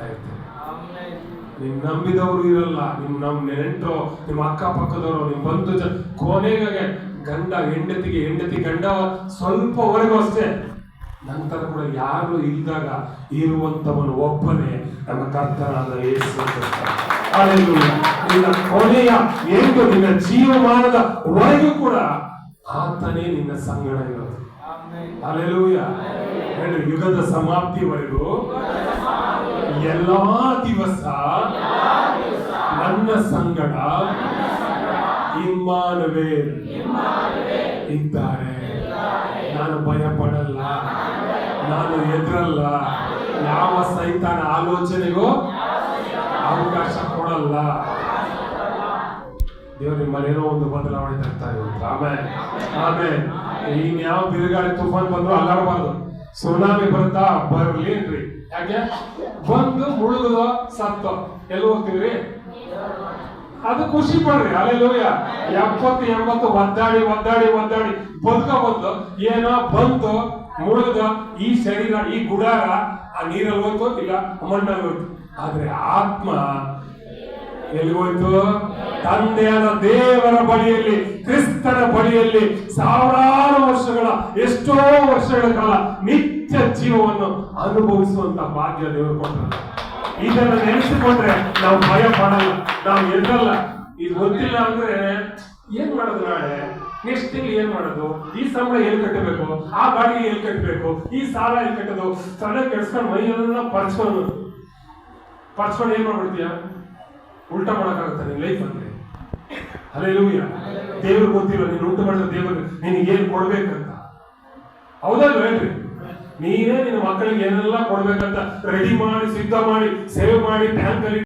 ಕಾಯ್ತಾ ಇರ್ತೇನೆ. ನಿಮ್ ನಂಬಿದವರು ಇರಲ್ಲ, ನಮ್ಮ ನೆಂಟರು, ನಿಮ್ಮ ಅಕ್ಕಪಕ್ಕದವರು, ನಿಮ್ ಬಂಧು ಕೊನೆಗೆ ಗಂಡ ಹೆಂಡತಿ ಗಂಡ ಸ್ವಲ್ಪವರೆಗೂ ಅಷ್ಟೇ. ನಂತರ ಕೂಡ ಯಾರು ಇಲ್ದಾಗ ಇರುವಂತವನು ಒಬ್ಬನೇ ನಮ್ಮ ಕರ್ತನಾದ ಯೇಸು ಕ್ರಿಸ್ತ. ಹಲ್ಲೆಲೂಯಾ. ನಿನ್ನ ಕೊನೆಯ ಎಂದು ನಿನ್ನ ಜೀವಮಾನದ ವರೆಗೂ ಕೂಡ ಆತನೇ ನಿನ್ನ ಸಂಗಡ ಇರೋದು. ಹಲ್ಲೆಲೂಯಾ. ಹೇಳಿ, ಯುಗದ ಸಮಾಪ್ತಿವರೆಗೂ ಎಲ್ಲಾ ದಿವಸ ನನ್ನ ಸಂಗಡ ಇಮ್ಮಾನುವೇಲ್ ಇದ್ದಾರೆ. ನಾನು ಭಯ ಪಡಲ್ಲ, ನಾನು ಎದುರಲ್ಲ, ಯಾವ ಸೈತಾನ ಆಲೋಚನೆಗೂ ಅವಕಾಶ ಕೊಡಲ್ಲ. ದೇವರು ನಿಮ್ಮಲ್ಲೇನೋ ಒಂದು ಬದಲಾವಣೆ ತರ್ತಾ ಇರುತ್ತೆ. ಆಮೇಲೆ ಇನ್ಯಾವ ಬಿರುಗಾಳಿ ತುಫಾನ್ ಬಂದ್ರು ಅಲ್ಲಾಡಬಾರ್ದು. ಸುನಾಮಿ ಬರುತ್ತಾ ಬರ್ಲಿನ್ರಿ. ಯಾಕೆ ಬಂದು ಮುಳುಗುದೋ ಸತ್ತೋ ಎಲ್ಲಿ ಹೋಗ್ತೀವ್ರಿ? ಅದು ಖುಷಿ ಪಡ್ರಿ. ಹಲ್ಲೆಲೂಯಾ. 70-80 ಒದ್ದಾಡಿ ಬದುಕಬಹುದು. ಏನೋ ಬಂತು, ಮುಳುಗದ, ಈ ಶರೀರ, ಈ ಗುಡಾರ ಆ ನೀರಲ್ಲಿ ಹೋಯ್ತು, ಇಲ್ಲ ಮಣ್ಣಲ್ಲಿ ಹೋಯ್ತು. ಆದ್ರೆ ಆತ್ಮ ಎಲ್ಲಿಗೋಯ್ತು? ತಂದೆಯಾದ ದೇವರ ಬಳಿಯಲ್ಲಿ, ಕ್ರಿಸ್ತನ ಬಳಿಯಲ್ಲಿ ಸಾವಿರಾರು ವರ್ಷಗಳ, ಎಷ್ಟೋ ವರ್ಷಗಳ ಕಾಲ ನಿತ್ಯ ಜೀವವನ್ನು ಅನುಭವಿಸುವಂತ ಭಾಗ್ಯ ದೇವರು ಕೊಟ್ಟರು. ಇದನ್ನು ನೆನೆಸಿಕೊಂಡ್ರೆ ನಾವು ಭಯ ಪಡಲ್ಲ, ನಾವು ಎದ್ದಲ್ಲ. ಇದು ಗೊತ್ತಿಲ್ಲ ಅಂದ್ರೆ ಏನ್ ಮಾಡೋದು? ನಾಳೆ ನೆಕ್ಸ್ಟ್ ತಿಂಗಳು ಏನ್ ಮಾಡೋದು? ಈ ಸಂಬಳ ಎಲ್ಲಿ ಕಟ್ಟಬೇಕು? ಆ ಗಾಡಿಗೆ ಎಲ್ಲಿ ಕಟ್ಟಬೇಕು? ಈ ಸಾಲ ಎಲ್ಲಿ ಕಟ್ಟೋದು? ತಲೆ ಕೆಡ್ಸ್ಕೊಂಡು ಮೈಯೆಲ್ಲ ಪರ್ಚ್ಕೊಂಡು ಏನ್ ಮಾಡ್ಬಿಡ್ತೀಯ? ಉಲ್ಟಾ ಮಾಡಕ್ಕಾಗುತ್ತೆ ನಿನ್ ಲೈಫ್ ಅಂದ್ರೆ. ಹಲ್ಲೆಲೂಯಾ. ದೇವ್ರು ಗೊತ್ತಿಲ್ಲ ನೀನು ಉಂಟು ಮಾಡಿದ ದೇವರು ನಿನಗೆ ಏನ್ ಕೊಡ್ಬೇಕಂತ. ಹೌದಲ್ವ? ಹೇಳ್ರಿ, ನೀನೇ ನಿನ್ನ ಮಕ್ಕಳಿಗೆ ಏನೆಲ್ಲ ಕೊಡ್ಬೇಕಂತ ರೆಡಿ ಮಾಡಿ, ಸಿದ್ಧ ಮಾಡಿ, ಸೇವ್ ಮಾಡಿ, ಬ್ಯಾಂಕ್ ಅಲ್ಲಿ